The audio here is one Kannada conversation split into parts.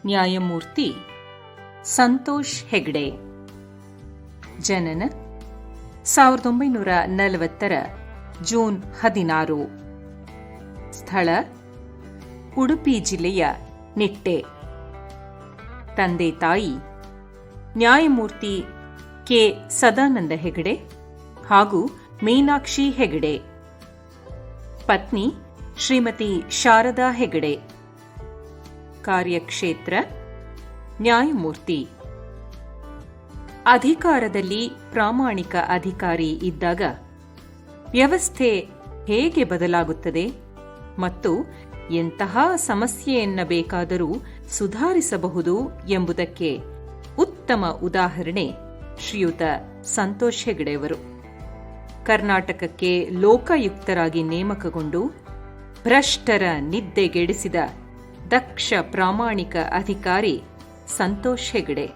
ನ್ಯಾಯಮೂರ್ತಿ ಸಂತೋಷ್ ಹೆಗ್ಡೆ. ಜನನ 1940 ಜೂನ್ 16. ಸ್ಥಳ ಉಡುಪಿ ಜಿಲ್ಲೆಯ ನಿಟ್ಟೆ. ತಂದೆ ತಾಯಿ ನ್ಯಾಯಮೂರ್ತಿ ಕೆ. ಸದಾನಂದ ಹೆಗಡೆ ಹಾಗೂ ಮೀನಾಕ್ಷಿ ಹೆಗಡೆ. ಪತ್ನಿ ಶ್ರೀಮತಿ ಶಾರದಾ ಹೆಗಡೆ. ಕಾರ್ಯಕ್ಷೇತ್ರ ನ್ಯಾಯಮೂರ್ತಿ. ಅಧಿಕಾರದಲ್ಲಿ ಪ್ರಾಮಾಣಿಕ ಅಧಿಕಾರಿ ಇದ್ದಾಗ ವ್ಯವಸ್ಥೆ ಹೇಗೆ ಬದಲಾಗುತ್ತದೆ ಮತ್ತು ಎಂತಹ ಸಮಸ್ಯೆಯನ್ನ ಬೇಕಾದರೂ ಸುಧಾರಿಸಬಹುದು ಎಂಬುದಕ್ಕೆ ಉತ್ತಮ ಉದಾಹರಣೆ ಶ್ರೀಯುತ ಸಂತೋಷ್ ಹೆಗಡೆಯವರು. ಕರ್ನಾಟಕಕ್ಕೆ ಲೋಕಾಯುಕ್ತರಾಗಿ ನೇಮಕಗೊಂಡು ಭ್ರಷ್ಟರ ನಿದ್ದೆಗೆಡಿಸಿದ ದಕ್ಷ ಪ್ರಾಮಾಣಿಕ ಅಧಿಕಾರಿ ಸಂತೋಷ್ ಹೆಗಡೆ.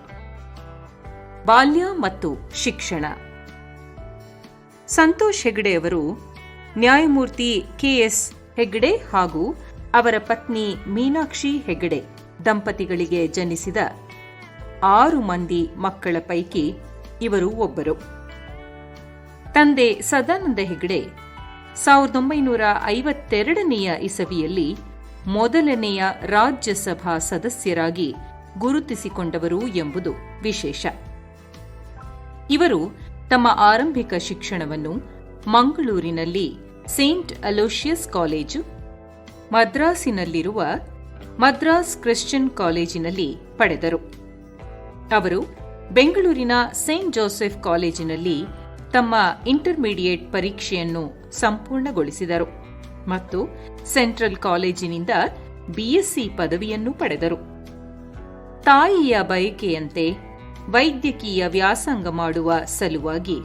ಬಾಲ್ಯ ಮತ್ತು ಶಿಕ್ಷಣ. ಸಂತೋಷ್ ಹೆಗಡೆಯವರು ನ್ಯಾಯಮೂರ್ತಿ ಕೆಎಸ್ ಹೆಗಡೆ ಹಾಗೂ ಅವರ ಪತ್ನಿ ಮೀನಾಕ್ಷಿ ಹೆಗಡೆ ದಂಪತಿಗಳಿಗೆ ಜನಿಸಿದ 6 ಮಂದಿ ಮಕ್ಕಳ ಪೈಕಿ ಇವರು ಒಬ್ಬರು. ತಂದೆ ಸದಾನಂದ ಹೆಗಡೆ 1952ನೇ ಇಸವಿಯಲ್ಲಿ ಮೊದಲನೆಯ ರಾಜ್ಯಸಭಾ ಸದಸ್ಯರಾಗಿ ಗುರುತಿಸಿಕೊಂಡವರು ಎಂಬುದು ವಿಶೇಷ. ಇವರು ತಮ್ಮ ಆರಂಭಿಕ ಶಿಕ್ಷಣವನ್ನು ಮಂಗಳೂರಿನಲ್ಲಿ ಸೇಂಟ್ ಅಲೋಷಿಯಸ್ ಕಾಲೇಜು, ಮದ್ರಾಸಿನಲ್ಲಿರುವ ಮದ್ರಾಸ್ ಕ್ರಿಶ್ಚಿಯನ್ ಕಾಲೇಜಿನಲ್ಲಿ ಪಡೆದರು. ಅವರು ಬೆಂಗಳೂರಿನ ಸೇಂಟ್ ಜೋಸೆಫ್ ಕಾಲೇಜಿನಲ್ಲಿ ತಮ್ಮ ಇಂಟರ್ಮೀಡಿಯೇಟ್ ಪರೀಕ್ಷೆಯನ್ನು ಸಂಪೂರ್ಣಗೊಳಿಸಿದರು ಮತ್ತು ಸೆಂಟ್ರಲ್ ಕಾಲೇಜಿನಿಂದ ಬಿಎಸ್ಸಿ ಪದವಿಯನ್ನು ಪಡೆದರು. ತಾಯಿಯ ಬಯಕೆಯಂತೆ ವೈದ್ಯಕೀಯ ವ್ಯಾಸಂಗ ಮಾಡುವ ಸಲುವಾಗಿ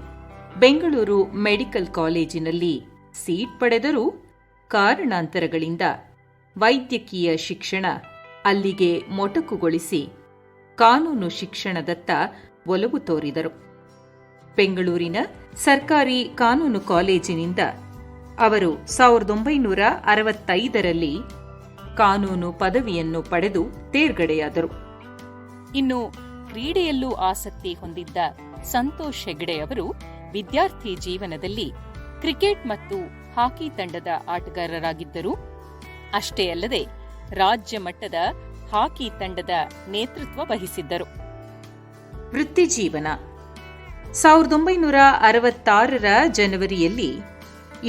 ಬೆಂಗಳೂರು ಮೆಡಿಕಲ್ ಕಾಲೇಜಿನಲ್ಲಿ ಸೀಟ್ ಪಡೆದರೂ ಕಾರಣಾಂತರಗಳಿಂದ ವೈದ್ಯಕೀಯ ಶಿಕ್ಷಣ ಅಲ್ಲಿಗೆ ಮೊಟಕುಗೊಳಿಸಿ ಕಾನೂನು ಶಿಕ್ಷಣದತ್ತ ಒಲವು ತೋರಿದರು. ಬೆಂಗಳೂರಿನ ಸರ್ಕಾರಿ ಕಾನೂನು ಕಾಲೇಜಿನಿಂದ ಅವರು 1965ರಲ್ಲಿ ಕಾನೂನು ಪದವಿಯನ್ನು ಪಡೆದು ತೇರ್ಗಡೆಯಾದರು. ಇನ್ನು ಕ್ರೀಡೆಯಲ್ಲೂ ಆಸಕ್ತಿ ಹೊಂದಿದ್ದ ಸಂತೋಷ್ ಹೆಗಡೆ ಅವರು ವಿದ್ಯಾರ್ಥಿ ಜೀವನದಲ್ಲಿ ಕ್ರಿಕೆಟ್ ಮತ್ತು ಹಾಕಿ ತಂಡದ ಆಟಗಾರರಾಗಿದ್ದರು. ಅಷ್ಟೇ ಅಲ್ಲದೆ ರಾಜ್ಯ ಮಟ್ಟದ ಹಾಕಿ ತಂಡದ ನೇತೃತ್ವ ವಹಿಸಿದ್ದರು. ವೃತ್ತಿಜೀವನ. 1966ರ ಜನವರಿಯಲ್ಲಿ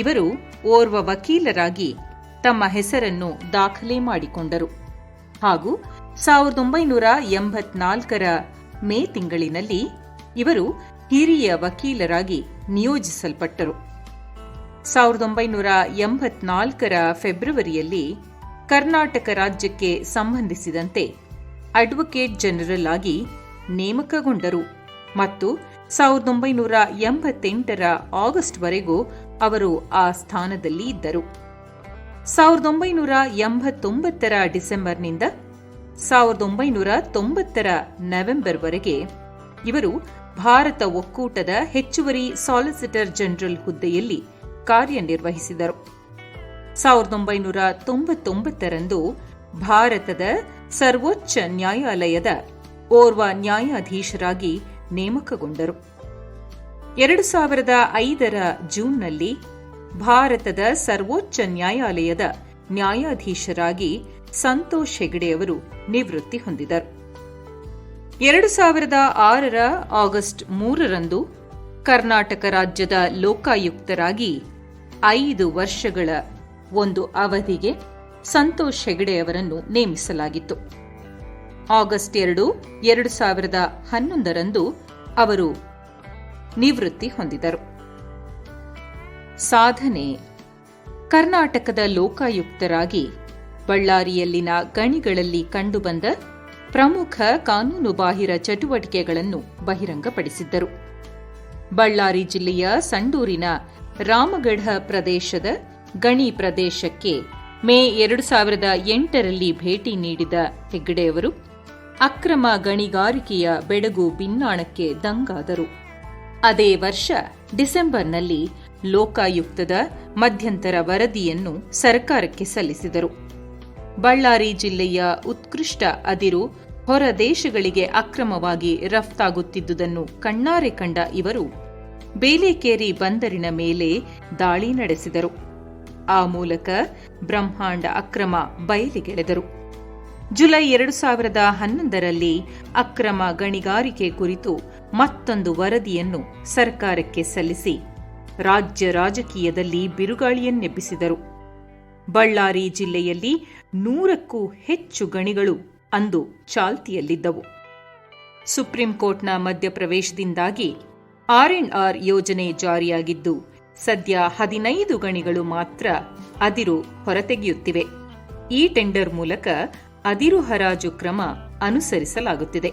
ಇವರು ಓರ್ವ ವಕೀಲರಾಗಿ ತಮ್ಮ ಹೆಸರನ್ನು ದಾಖಲೆ ಮಾಡಿಕೊಂಡರು ಹಾಗೂ 1984ರ ಮೇ ತಿಂಗಳಿನಲ್ಲಿ ಇವರು ಹಿರಿಯ ವಕೀಲರಾಗಿ ನಿಯೋಜಿಸಲ್ಪಟ್ಟರು. 1984ರ ಫೆಬ್ರವರಿಯಲ್ಲಿ ಕರ್ನಾಟಕ ರಾಜ್ಯಕ್ಕೆ ಸಂಬಂಧಿಸಿದಂತೆ ಅಡ್ವೊಕೇಟ್ ಜನರಲ್ ಆಗಿ ನೇಮಕಗೊಂಡರು ಮತ್ತು 1988ರ ಆಗಸ್ಟ್ವರೆಗೂ ಅವರು ಆ ಸ್ಥಾನದಲ್ಲಿ ಇದ್ದರು. 1989ರ ಡಿಸೆಂಬರ್ನಿಂದ 1990ರ ನವೆಂಬರ್ವರೆಗೆ ಇವರು ಭಾರತ ಒಕ್ಕೂಟದ ಹೆಚ್ಚುವರಿ ಸಾಲಿಸಿಟರ್ ಜನರಲ್ ಹುದ್ದೆಯಲ್ಲಿ ಕಾರ್ಯನಿರ್ವಹಿಸಿದರು. 1999ರಂದು ಭಾರತದ ಸರ್ವೋಚ್ಚ ನ್ಯಾಯಾಲಯದ ಓರ್ವ ನ್ಯಾಯಾಧೀಶರಾಗಿ ನೇಮಕಗೊಂಡರು. 2005ರ ಜೂನ್ನಲ್ಲಿ ಭಾರತದ ಸರ್ವೋಚ್ಚ ನ್ಯಾಯಾಲಯದ ನ್ಯಾಯಾಧೀಶರಾಗಿ ಸಂತೋಷ್ ಹೆಗಡೆಯವರು ನಿವೃತ್ತಿ ಹೊಂದಿದರು. 2006ರ ಆಗಸ್ಟ್ 3ರಂದು ಕರ್ನಾಟಕ ರಾಜ್ಯದ ಲೋಕಾಯುಕ್ತರಾಗಿ 5 ವರ್ಷಗಳ ಒಂದು ಅವಧಿಗೆ ಸಂತೋಷ್ ಹೆಗಡೆಯವರನ್ನು ನೇಮಿಸಲಾಗಿತ್ತು. ಆಗಸ್ಟ್ 2, 2011ರಂದು ಅವರು ನಿವೃತ್ತಿ ಹೊಂದಿದರು. ಸಾಧನೆ. ಕರ್ನಾಟಕದ ಲೋಕಾಯುಕ್ತರಾಗಿ ಬಳ್ಳಾರಿಯಲ್ಲಿನ ಗಣಿಗಳಲ್ಲಿ ಕಂಡುಬಂದ ಪ್ರಮುಖ ಕಾನೂನುಬಾಹಿರ ಚಟುವಟಿಕೆಗಳನ್ನು ಬಹಿರಂಗಪಡಿಸಿದ್ದರು. ಬಳ್ಳಾರಿ ಜಿಲ್ಲೆಯ ಸಂಡೂರಿನ ರಾಮಗಢ ಪ್ರದೇಶದ ಗಣಿ ಪ್ರದೇಶಕ್ಕೆ ಮೇ 2008ರಲ್ಲಿ ಭೇಟಿ ನೀಡಿದ ಹೆಗ್ಡೆಯವರು ಅಕ್ರಮ ಗಣಿಗಾರಿಕೆಯ ಬೆಡಗು ಬಿನ್ನಾಣಕ್ಕೆ ದಂಗಾದರು. ಅದೇ ವರ್ಷ ಡಿಸೆಂಬರ್ನಲ್ಲಿ ಲೋಕಾಯುಕ್ತದ ಮಧ್ಯಂತರ ವರದಿಯನ್ನು ಸರ್ಕಾರಕ್ಕೆ ಸಲ್ಲಿಸಿದರು. ಬಳ್ಳಾರಿ ಜಿಲ್ಲೆಯ ಉತ್ಕೃಷ್ಟ ಅದಿರು ಹೊರ ದೇಶಗಳಿಗೆ ಅಕ್ರಮವಾಗಿ ರಫ್ತಾಗುತ್ತಿದ್ದುದನ್ನು ಕಣ್ಣಾರೆ ಕಂಡ ಇವರು ಬೇಲೇಕೇರಿ ಬಂದರಿನ ಮೇಲೆ ದಾಳಿ ನಡೆಸಿದರು. ಆ ಮೂಲಕ ಬ್ರಹ್ಮಾಂಡ ಅಕ್ರಮ ಬಯಲಿಗೆಳೆದರು. ಜುಲೈ 2011ರಲ್ಲಿ ಅಕ್ರಮ ಗಣಿಗಾರಿಕೆ ಕುರಿತು ಮತ್ತೊಂದು ವರದಿಯನ್ನು ಸರ್ಕಾರಕ್ಕೆ ಸಲ್ಲಿಸಿ ರಾಜ್ಯ ರಾಜಕೀಯದಲ್ಲಿ ಬಿರುಗಾಳಿಯನ್ನೆಬ್ಬಿಸಿದರು. ಬಳ್ಳಾರಿ ಜಿಲ್ಲೆಯಲ್ಲಿ 100ಕ್ಕೂ ಹೆಚ್ಚು ಗಣಿಗಳು ಅಂದು ಚಾಲ್ತಿಯಲ್ಲಿದ್ದವು. ಸುಪ್ರೀಂ ಕೋರ್ಟ್ನ ಮಧ್ಯಪ್ರವೇಶದಿಂದಾಗಿ R&R ಯೋಜನೆ ಜಾರಿಯಾಗಿದ್ದು ಸದ್ಯ 15 ಗಣಿಗಳು ಮಾತ್ರ ಅದಿರು ಹೊರತೆಗೆಯುತ್ತಿವೆ. ಈ ಟೆಂಡರ್ ಮೂಲಕ ಅದಿರು ಹರಾಜು ಕ್ರಮ ಅನುಸರಿಸಲಾಗುತ್ತಿದೆ.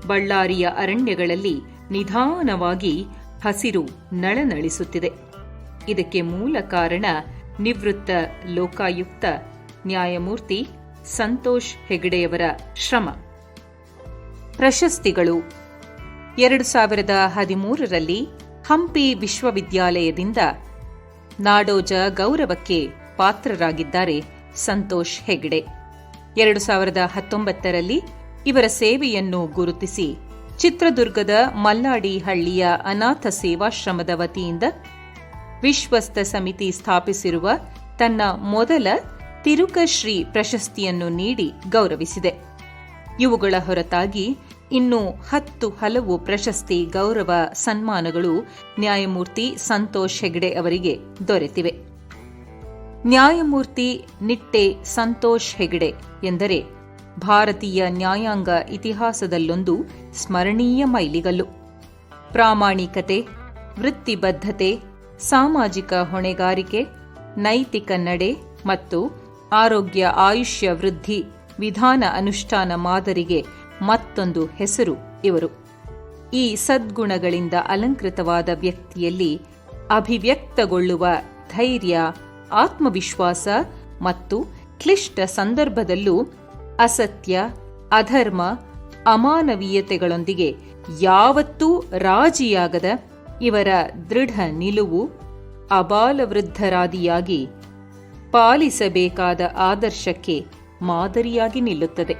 ಬಳ್ಳಾರಿಯ ಅರಣ್ಯಗಳಲ್ಲಿ ನಿಧಾನವಾಗಿ ಹಸಿರು ನಳನಳಿಸುತ್ತಿದೆ. ಇದಕ್ಕೆ ಮೂಲ ಕಾರಣ ನಿವೃತ್ತ ಲೋಕಾಯುಕ್ತ ನ್ಯಾಯಮೂರ್ತಿ ಸಂತೋಷ್ ಹೆಗಡೆಯವರ ಶ್ರಮ. ಪ್ರಶಸ್ತಿಗಳು. 2013ರಲ್ಲಿ ಹಂಪಿ ವಿಶ್ವವಿದ್ಯಾಲಯದಿಂದ ನಾಡೋಜ ಗೌರವಕ್ಕೆ ಪಾತ್ರರಾಗಿದ್ದಾರೆ ಸಂತೋಷ್ ಹೆಗಡೆ. 2019ರಲ್ಲಿ ಇವರ ಸೇವೆಯನ್ನು ಗುರುತಿಸಿ ಚಿತ್ರದುರ್ಗದ ಮಲ್ಲಾಡಿ ಹಳ್ಳಿಯ ಅನಾಥ ಸೇವಾಶ್ರಮದ ವತಿಯಿಂದ ವಿಶ್ವಸ್ತ ಸಮಿತಿ ಸ್ಥಾಪಿಸಿರುವ ತನ್ನ ಮೊದಲ ತಿರುಕಶ್ರೀ ಪ್ರಶಸ್ತಿಯನ್ನು ನೀಡಿ ಗೌರವಿಸಿದೆ. ಇವುಗಳ ಹೊರತಾಗಿ ಇನ್ನೂ 10 ಹಲವು ಪ್ರಶಸ್ತಿ ಗೌರವ ಸನ್ಮಾನಗಳು ನ್ಯಾಯಮೂರ್ತಿ ಸಂತೋಷ್ ಹೆಗಡೆ ಅವರಿಗೆ ದೊರೆತಿವೆ. ನ್ಯಾಯಮೂರ್ತಿ ನಿಟ್ಟೆ ಸಂತೋಷ್ ಹೆಗಡೆ ಎಂದರೆ ಭಾರತೀಯ ನ್ಯಾಯಾಂಗ ಇತಿಹಾಸದಲ್ಲೊಂದು ಸ್ಮರಣೀಯ ಮೈಲಿಗಲ್ಲು. ಪ್ರಾಮಾಣಿಕತೆ, ವೃತ್ತಿಬದ್ಧತೆ, ಸಾಮಾಜಿಕ ಹೊಣೆಗಾರಿಕೆ, ನೈತಿಕ ನಡೆ ಮತ್ತು ಆರೋಗ್ಯ ಆಯುಷ್ಯ ವೃದ್ಧಿ ವಿಧಾನ ಅನುಷ್ಠಾನ ಮಾದರಿಗೆ ಮತ್ತೊಂದು ಹೆಸರು ಇವರು. ಈ ಸದ್ಗುಣಗಳಿಂದ ಅಲಂಕೃತವಾದ ವ್ಯಕ್ತಿಯಲ್ಲಿ ಅಭಿವ್ಯಕ್ತಗೊಳ್ಳುವ ಧೈರ್ಯ, ಆತ್ಮವಿಶ್ವಾಸ ಮತ್ತು ಕ್ಲಿಷ್ಟ ಸಂದರ್ಭದಲ್ಲೂ ಅಸತ್ಯ, ಅಧರ್ಮ, ಅಮಾನವೀಯತೆಗಳೊಂದಿಗೆ ಯಾವತ್ತೂ ರಾಜಿಯಾಗದ ಇವರ ದೃಢ ನಿಲುವು ಅಬಾಲವೃದ್ಧರಾದಿಯಾಗಿ ಪಾಲಿಸಬೇಕಾದ ಆದರ್ಶಕ್ಕೆ ಮಾದರಿಯಾಗಿ ನಿಲ್ಲುತ್ತದೆ.